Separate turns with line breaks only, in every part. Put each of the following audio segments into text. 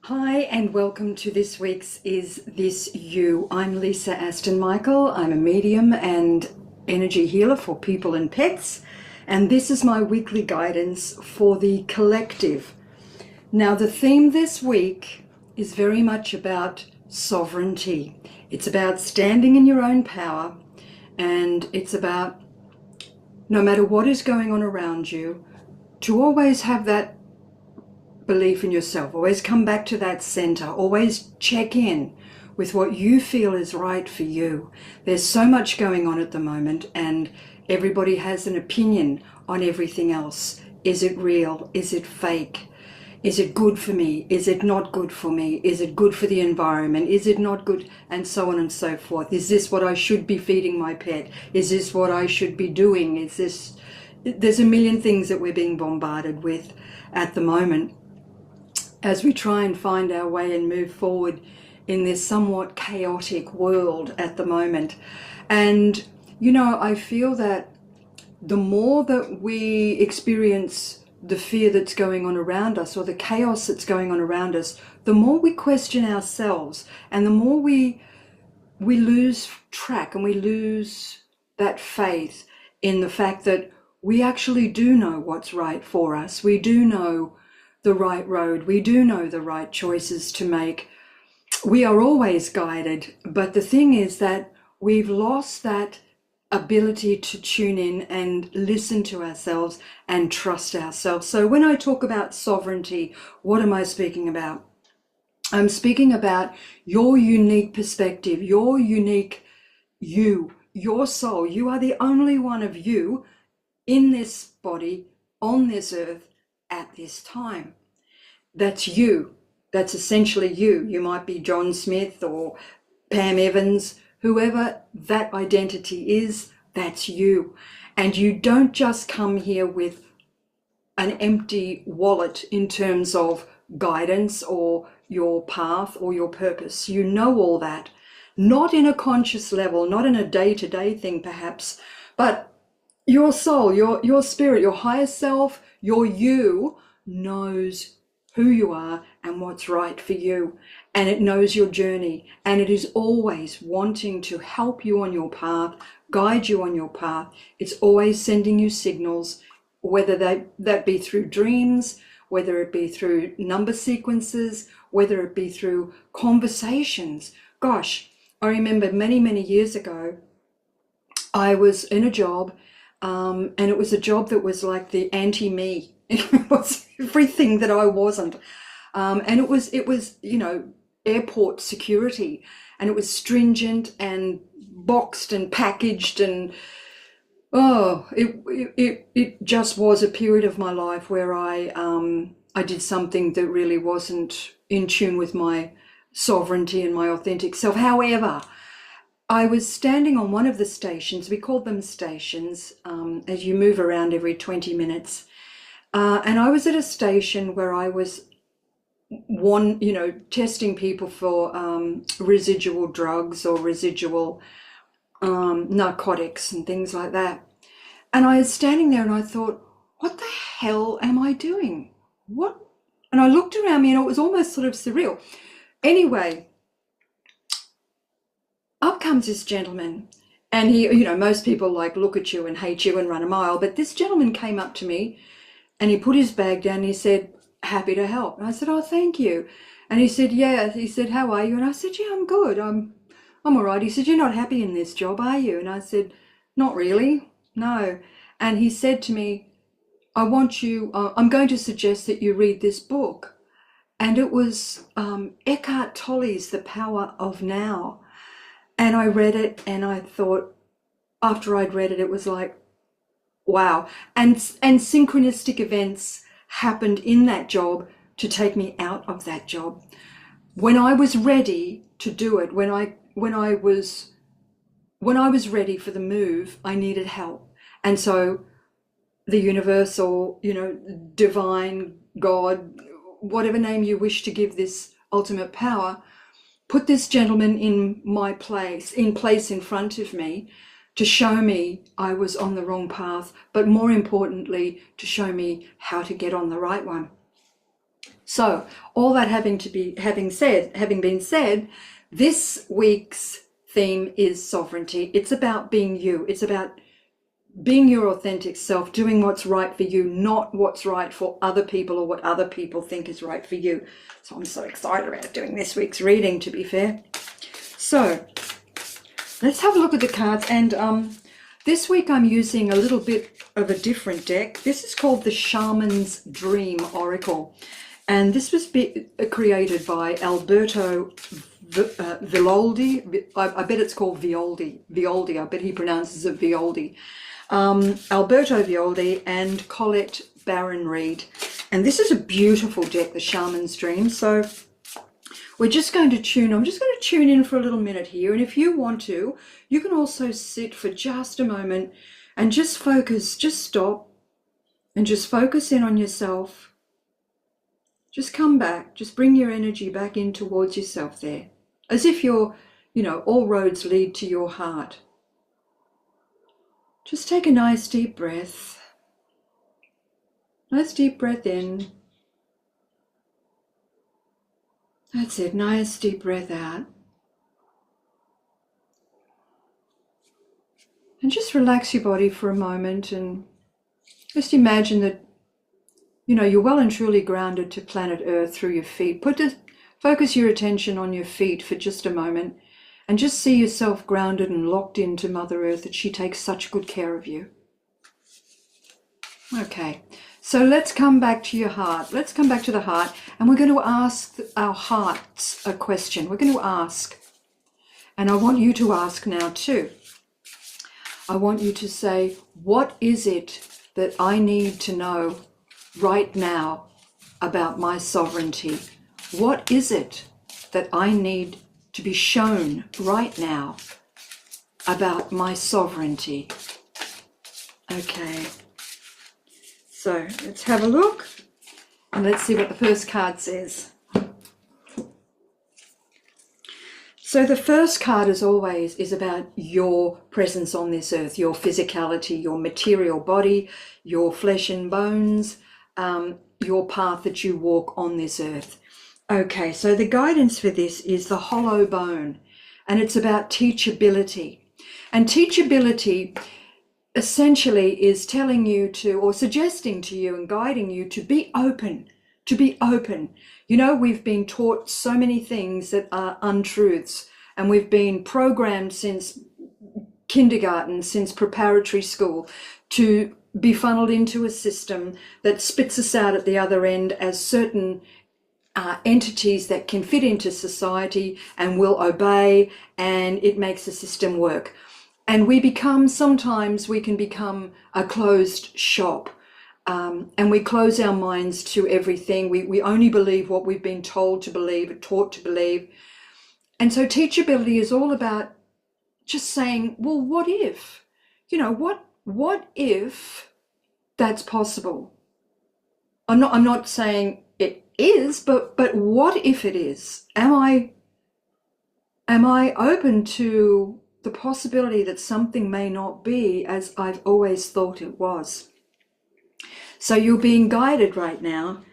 Hi and welcome to this week's Is This You? I'm Lisa Aston Michael. I'm a medium and energy healer for people and pets, and this is my weekly guidance for the collective. Now, the theme this week is very much about sovereignty. It's about standing in your own power, and it's about, no matter what is going on around you, to always have that belief in yourself, always come back to that center, always check in with what you feel is right for you. There's so much going on at the moment and everybody has an opinion on everything else. Is it real? Is it fake? Is it good for me? Is it not good for me? Is it good for the environment? Is it not good? And so on and so forth. Is this what I should be feeding my pet? Is this what I should be doing? There's a million things that we're being bombarded with at the moment as we try and find our way and move forward in this somewhat chaotic world at the moment. And, I feel that the more that we experience the fear that's going on around us or the chaos that's going on around us, the more we question ourselves and the more we lose track and we lose that faith in the fact that we actually do know what's right for us. We do know the right road. We do know the right choices to make. We are always guided, but the thing is that we've lost that ability to tune in and listen to ourselves and trust ourselves. So when I talk about sovereignty, what am I speaking about? I'm speaking about your unique perspective, your unique you, your soul. You are the only one of you in this body, on this earth, at this time. That's you. That's essentially you. You might be John Smith or Pam Evans, whoever that identity is, that's you. And you don't just come here with an empty wallet in terms of guidance or your path or your purpose. You know all that, not in a conscious level, not in a day-to-day thing perhaps, but your soul, your spirit, your higher self, your you knows who you are and what's right for you. And it knows your journey. And it is always wanting to help you on your path, guide you on your path. It's always sending you signals, whether that be through dreams, whether it be through number sequences, whether it be through conversations. Gosh, I remember many, many years ago, I was in a job, and it was a job that was like the anti-me. It was everything that I wasn't. And it was, airport security, and it was stringent and boxed and packaged, and it just was a period of my life where I did something that really wasn't in tune with my sovereignty and my authentic self. However, I was standing on one of the stations. We called them stations, as you move around every 20 minutes. And I was at a station where I was testing people for residual drugs or residual narcotics and things like that. And I was standing there and I thought, what the hell am I doing? What? And I looked around me and it was almost sort of surreal. Anyway, up comes this gentleman, and he, most people look at you and hate you and run a mile, but this gentleman came up to me and he put his bag down and he said, happy to help. And I said, oh, thank you. And he said, yeah. He said, how are you? And I said, yeah, I'm good. I'm all right. He said, you're not happy in this job, are you? And I said, not really, no. And he said to me, I'm going to suggest that you read this book. And it was Eckhart Tolle's The Power of Now. And I read it and I thought, after I'd read it, it was like, wow. And synchronistic events happened in that job to take me out of that job. When I was ready to do it, when I was ready for the move, I needed help. And so the universe, or, divine, God, whatever name you wish to give this ultimate power, put this gentleman in place in front of me to show me I was on the wrong path, but more importantly, to show me how to get on the right one. So all that having been said, this week's theme is sovereignty. It's about being you. It's about being your authentic self, doing what's right for you, not what's right for other people or what other people think is right for you. So I'm so excited about doing this week's reading, to be fair. So let's have a look at the cards. And this week I'm using a little bit of a different deck. This is called the Shaman's Dream Oracle. And this was created by Alberto Violdi. I bet it's called Violdi. I bet he pronounces it Violdi. Alberto Violdi and Colette Baron Reed. And this is a beautiful deck, the Shaman's Dream. So we're just going to I'm just going to tune in for a little minute here. And if you want to, you can also sit for just a moment and just focus, just stop and just focus in on yourself. Just come back, just bring your energy back in towards yourself there. As if you're, all roads lead to your heart. Just take a nice deep breath. Nice deep breath in. That's it, nice deep breath out. And just relax your body for a moment and just imagine that you're well and truly grounded to planet Earth through your feet. Focus your attention on your feet for just a moment and just see yourself grounded and locked into Mother Earth, that she takes such good care of you. Okay, so let's come back to your heart. Let's come back to the heart, and we're going to ask our hearts a question. We're going to ask, and I want you to ask now too. I want you to say, what is it that I need to know right now about my sovereignty? What is it that I need to be shown right now about my sovereignty? Okay, so let's have a look and let's see what the first card says. So the first card, as always, is about your presence on this earth, your physicality, your material body, your flesh and bones, your path that you walk on this earth. Okay, so the guidance for this is the hollow bone, and it's about teachability. And teachability essentially is telling you to, or suggesting to you and guiding you to be open, to be open. We've been taught so many things that are untruths, and we've been programmed since kindergarten, since preparatory school, to be funneled into a system that spits us out at the other end as certain entities that can fit into society and will obey, and it makes the system work. And sometimes we can become a closed shop, and we close our minds to everything. We only believe what we've been told to believe, or taught to believe. And so teachability is all about just saying, well, what if? What if that's possible? I'm not saying it is, but what if it is? Am I open to the possibility that something may not be as I've always thought it was? So you're being guided right now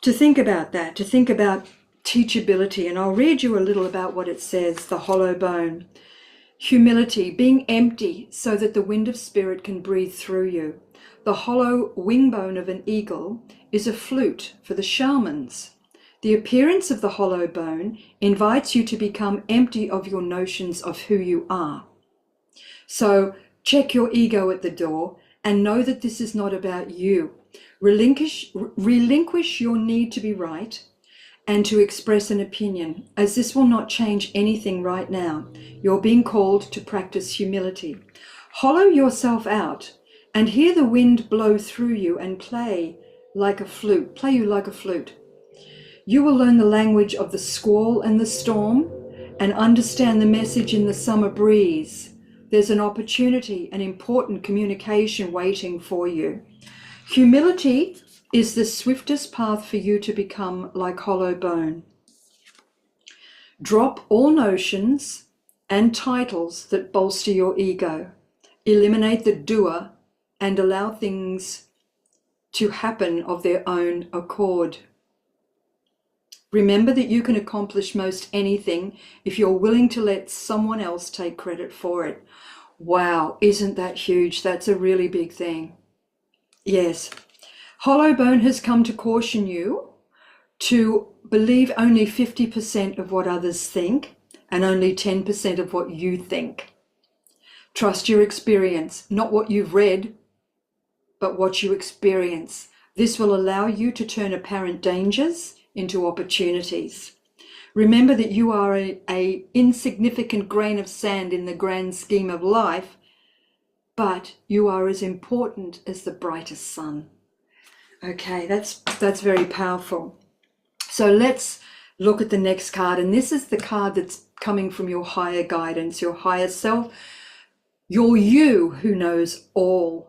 to think about that, to think about teachability. And I'll read you a little about what it says, the hollow bone. Humility, being empty so that the wind of spirit can breathe through you. The hollow wing bone of an eagle is a flute for the shamans. The appearance of the hollow bone invites you to become empty of your notions of who you are. So check your ego at the door and know that this is not about you. Relinquish your need to be right and to express an opinion, as this will not change anything right now. You're being called to practice humility. Hollow yourself out and hear the wind blow through you and play you like a flute. You will learn the language of the squall and the storm and understand the message in the summer breeze. There's an opportunity, an important communication waiting for you. Humility is the swiftest path for you to become like hollow bone. Drop all notions and titles that bolster your ego. Eliminate the doer and allow things to happen of their own accord. Remember that you can accomplish most anything if you're willing to let someone else take credit for it. Wow, isn't that huge? That's a really big thing. Yes. Hollowbone has come to caution you to believe only 50% of what others think and only 10% of what you think. Trust your experience, not what you've read, but what you experience. This will allow you to turn apparent dangers into opportunities. Remember that you are an insignificant grain of sand in the grand scheme of life, but you are as important as the brightest sun. Okay, that's very powerful. So let's look at the next card. And this is the card that's coming from your higher guidance, your higher self, your you who knows all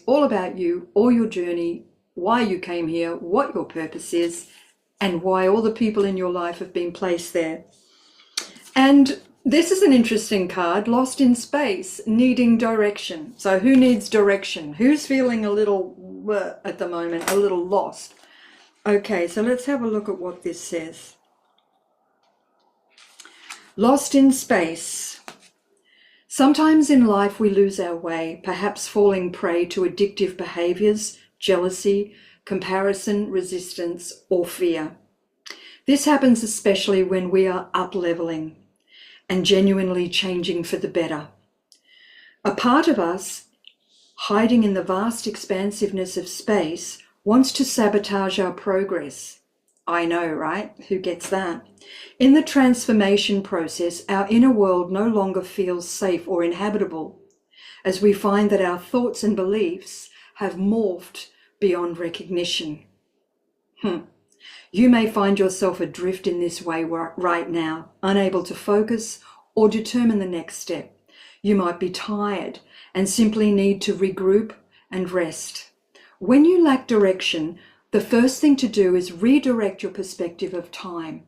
about you, all your journey, why you came here, what your purpose is, and why all the people in your life have been placed there. And this is an interesting card, lost in space, needing direction. So who needs direction? Who's feeling a little at the moment, a little lost? Okay, so let's have a look at what this says. Lost in space. Sometimes in life we lose our way, perhaps falling prey to addictive behaviors, jealousy, comparison, resistance, or fear. This happens especially when we are up-leveling and genuinely changing for the better. A part of us, hiding in the vast expansiveness of space, wants to sabotage our progress. I know, right? Who gets that? In the transformation process, our inner world no longer feels safe or inhabitable, as we find that our thoughts and beliefs have morphed beyond recognition. You may find yourself adrift in this way right now, unable to focus or determine the next step. You might be tired and simply need to regroup and rest. When you lack direction, the first thing to do is redirect your perspective of time.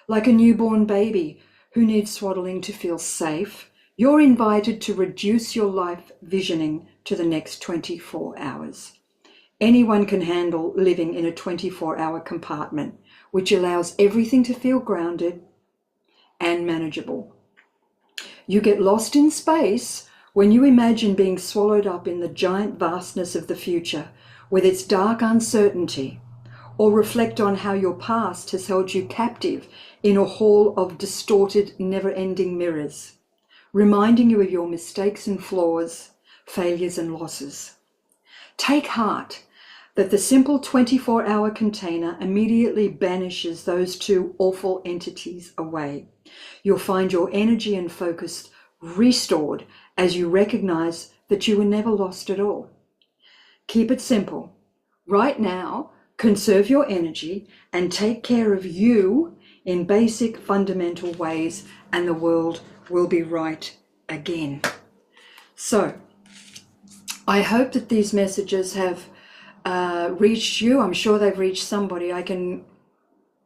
Like a newborn baby who needs swaddling to feel safe, you're invited to reduce your life visioning to the next 24 hours. Anyone can handle living in a 24-hour compartment, which allows everything to feel grounded and manageable. You get lost in space when you imagine being swallowed up in the giant vastness of the future with its dark uncertainty, or reflect on how your past has held you captive in a hall of distorted, never-ending mirrors, reminding you of your mistakes and flaws, failures and losses. Take heart that the simple 24-hour container immediately banishes those two awful entities away. You'll find your energy and focus restored as you recognize that you were never lost at all. Keep it simple. Right now, conserve your energy and take care of you in basic, fundamental ways, and the world will be right again. So, I hope that these messages have reached you. I'm sure they've reached somebody. I can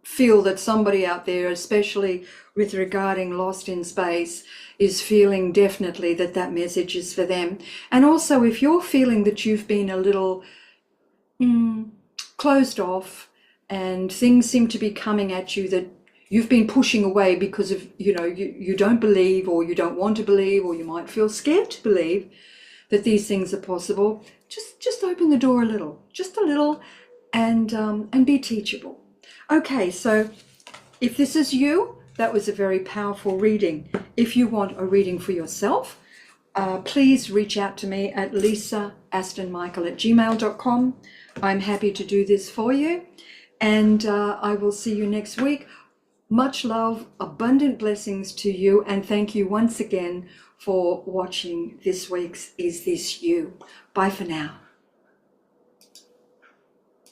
feel that somebody out there, especially with regarding lost in space, is feeling definitely that that message is for them. And also, if you're feeling that you've been a little closed off and things seem to be coming at you that you've been pushing away because of, you don't believe, or you don't want to believe, or you might feel scared to believe that these things are possible, just open the door a little, just a little, and be teachable. Okay, so if this is you, that was a very powerful reading. If you want a reading for yourself, please reach out to me at lisaastonmichael@gmail.com. I'm happy to do this for you, and I will see you next week. Much love, abundant blessings to you, and thank you once again for watching this week's Is This You? Bye for now.